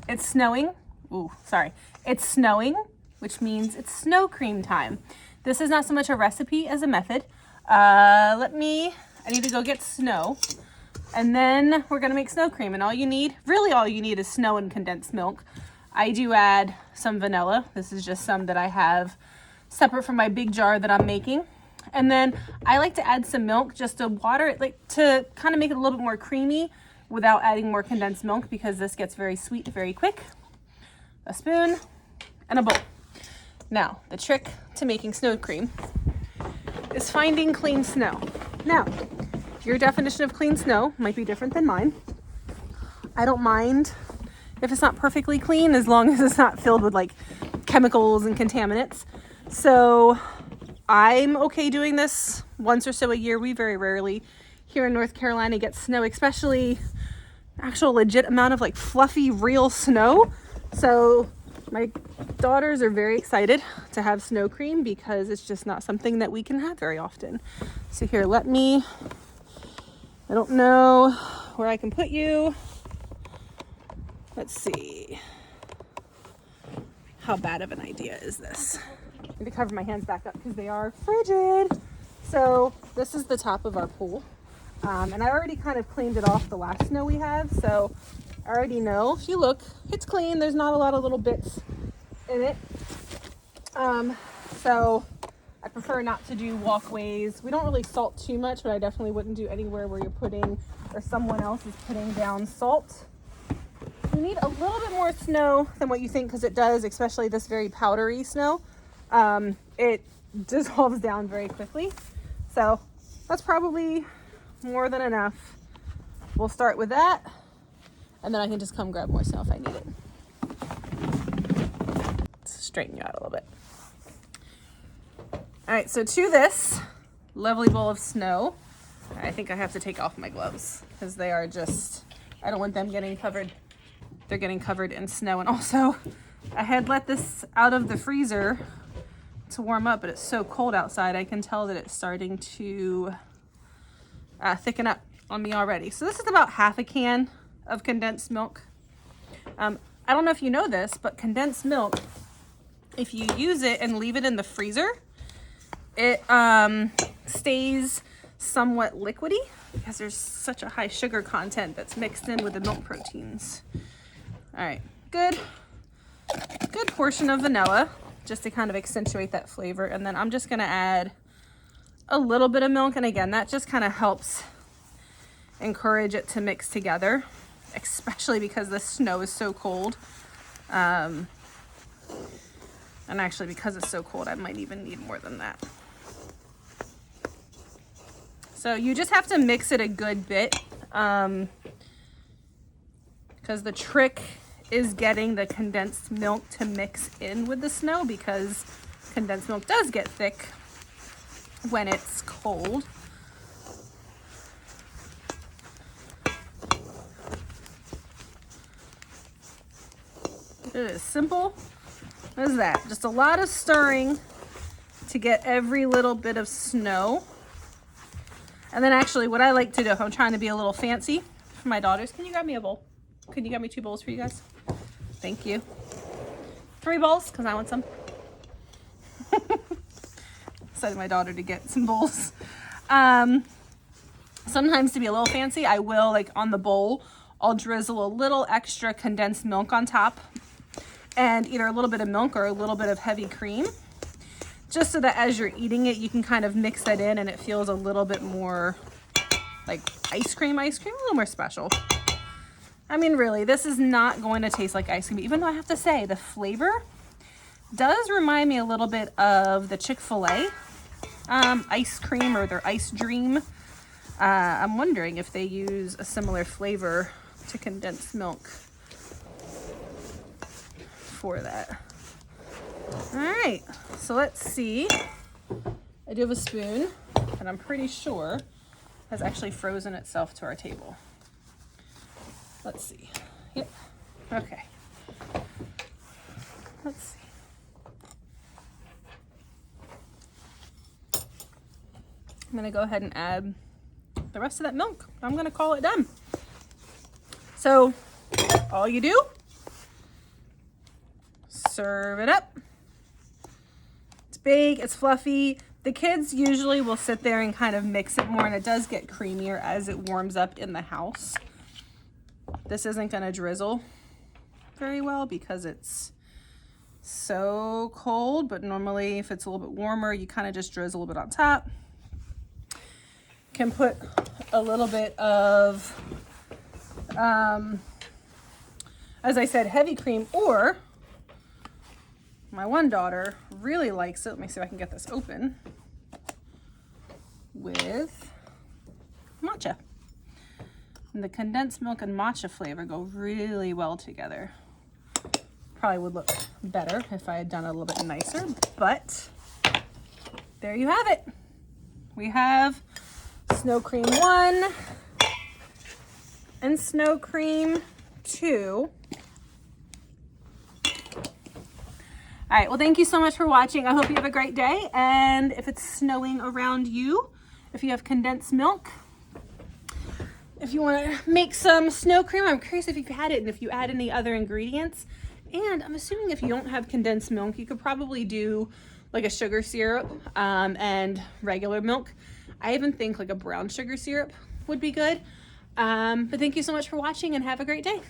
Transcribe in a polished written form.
It's snowing. Ooh, sorry. It's snowing, which means it's snow cream time. This is not so much a recipe as a method. I need to go get snow, and then we're gonna make snow cream. And all you need is snow and condensed milk. I do add some vanilla. This is just some that I have separate from my big jar that I'm making. And then I like to add some milk just to water it, like to kind of make it a little bit more creamy without adding more condensed milk, because this gets very sweet very quick. A spoon and a bowl. Now, the trick to making snow cream is finding clean snow. Now, your definition of clean snow might be different than mine. I don't mind if it's not perfectly clean, as long as it's not filled with like chemicals and contaminants. So I'm okay doing this once or so a year. We very rarely here in North Carolina get snow, especially actual legit amount of like fluffy real snow. So my daughters are very excited to have snow cream, because it's just not something that we can have very often. So here, I don't know where I can put you. Let's see. How bad of an idea is this? I need to cover my hands back up because they are frigid. So this is the top of our pool. And I already kind of cleaned it off the last snow we had. So I already know, if you look, it's clean. There's not a lot of little bits in it. So I prefer not to do walkways. We don't really salt too much, but I definitely wouldn't do anywhere where you're putting, or someone else is putting down salt. You need a little bit more snow than what you think, because it does, especially this very powdery snow. It dissolves down very quickly. So that's probably more than enough. We'll start with that, and then I can just come grab more snow if I need it. Let's straighten you out a little bit. All right, so to this lovely bowl of snow, I think I have to take off my gloves because they are just, I don't want them getting covered. They're getting covered in snow. And also, I had let this out of the freezer to warm up, but it's so cold outside, I can tell that it's starting to thicken up on me already. So this is about half a can of condensed milk. I don't know if you know this, but condensed milk, if you use it and leave it in the freezer, it stays somewhat liquidy because there's such a high sugar content that's mixed in with the milk proteins. All right, good portion of vanilla just to kind of accentuate that flavor. And then I'm just gonna add a little bit of milk. And again, that just kind of helps encourage it to mix together, especially because the snow is so cold. And actually, because it's so cold, I might even need more than that. So you just have to mix it a good bit, because the trick is getting the condensed milk to mix in with the snow, because condensed milk does get thick when it's cold. It is simple as that. Just a lot of stirring to get every little bit of snow. And then actually what I like to do, if I'm trying to be a little fancy for my daughters, can you grab me a bowl? Can you grab me 2 bowls for you guys? Thank you. 3 bowls, because I want some. Decided my daughter to get some bowls. Sometimes to be a little fancy, I will, like on the bowl, I'll drizzle a little extra condensed milk on top, and either a little bit of milk or a little bit of heavy cream, just so that as you're eating it, you can kind of mix that in and it feels a little bit more like ice cream, a little more special. I mean, really, this is not going to taste like ice cream, even though I have to say the flavor does remind me a little bit of the Chick-fil-A ice cream, or their Ice Dream. I'm wondering if they use a similar flavor to condensed milk for that. All right, so let's see. I do have a spoon, and I'm pretty sure has actually frozen itself to our table. Let's see. Yep. Okay. Let's see. I'm gonna go ahead and add the rest of that milk. I'm gonna call it done. So all you do serve it up. It's big, it's fluffy. The kids usually will sit there and kind of mix it more, and it does get creamier as it warms up in the house. This isn't gonna drizzle very well because it's so cold, but normally if it's a little bit warmer, you kind of just drizzle a bit on top. Can put a little bit of, as I said, heavy cream, or my one daughter really likes it. Let me see if I can get this open, with matcha. And the condensed milk and matcha flavor go really well together. Probably would look better if I had done it a little bit nicer, but there you have it. We have Snow Cream 1 and Snow Cream 2. All right, well, thank you so much for watching. I hope you have a great day. And if it's snowing around you, if you have condensed milk, if you want to make some snow cream, I'm curious if you've had it and if you add any other ingredients. And I'm assuming if you don't have condensed milk, you could probably do like a sugar syrup and regular milk. I even think like a brown sugar syrup would be good. But thank you so much for watching and have a great day.